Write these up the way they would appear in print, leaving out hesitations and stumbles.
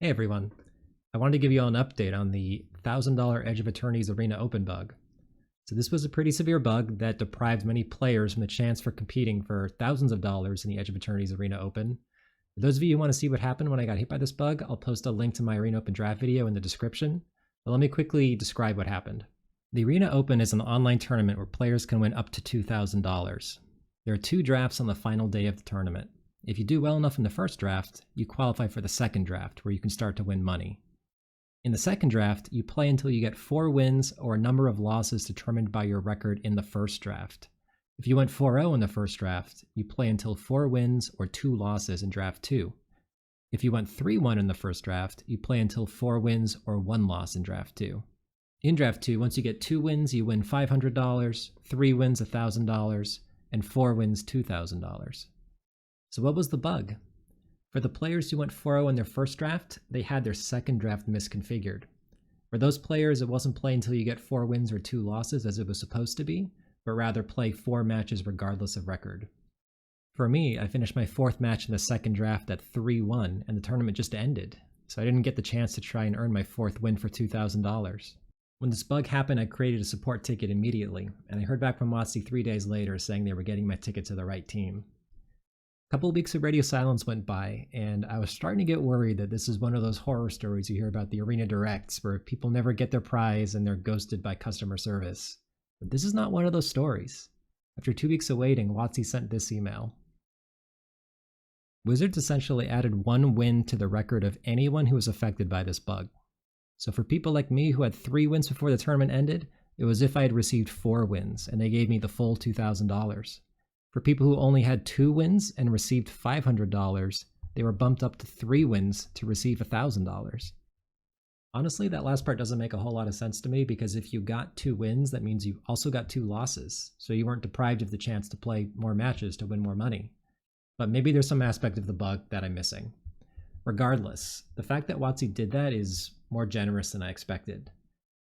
Hey everyone, I wanted to give you all an update on the $1,000 Edge of Eternities Arena Open bug. So this was a pretty severe bug that deprived many players from the chance for competing for thousands of dollars in the Edge of Eternities Arena Open. For those of you who want to see what happened when I got hit by this bug, I'll post a link to my Arena Open draft video in the description, but let me quickly describe what happened. The Arena Open is an online tournament where players can win up to $2,000. There are 2 drafts on the final day of the tournament. If you do well enough in the first draft, you qualify for the second draft, where you can start to win money. In the second draft, you play until you get 4 wins or a number of losses determined by your record in the first draft. If you went 4-0 in the first draft, you play until 4 wins or 2 losses in draft 2. If you went 3-1 in the first draft, you play until 4 wins or 1 loss in draft 2. In draft 2, once you get 2 wins, you win $500, 3 wins $1,000, and 4 wins $2,000. So what was the bug? For the players who went 4-0 in their first draft, they had their second draft misconfigured. For those players, it wasn't play until you get 4 wins or 2 losses as it was supposed to be, but rather play 4 matches regardless of record. For me, I finished my 4th match in the second draft at 3-1, and the tournament just ended, so I didn't get the chance to try and earn my 4th win for $2,000. When this bug happened, I created a support ticket immediately, and I heard back from WotC 3 days later saying they were getting my ticket to the right team. A couple of weeks of radio silence went by, and I was starting to get worried that this is one of those horror stories you hear about the arena directs where people never get their prize and they're ghosted by customer service. But this is not one of those stories. After 2 weeks of waiting, WotC sent this email. Wizards essentially added 1 win to the record of anyone who was affected by this bug. So for people like me who had 3 wins before the tournament ended, it was as if I had received 4 wins, and they gave me the full $2,000. For people who only had 2 wins and received $500, they were bumped up to 3 wins to receive $1,000. Honestly, that last part doesn't make a whole lot of sense to me, because if you got 2 wins, that means you also got 2 losses, so you weren't deprived of the chance to play more matches to win more money. But maybe there's some aspect of the bug that I'm missing. Regardless, the fact that WotC did that is more generous than I expected.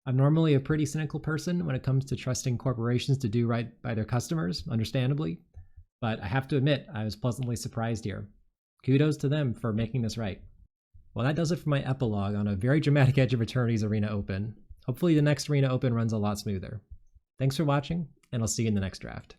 I'm normally a pretty cynical person when it comes to trusting corporations to do right by their customers, understandably. But I have to admit, I was pleasantly surprised here. Kudos to them for making this right. Well, that does it for my epilogue on a very dramatic Edge of Eternities Arena Open. Hopefully the next Arena Open runs a lot smoother. Thanks for watching, and I'll see you in the next draft.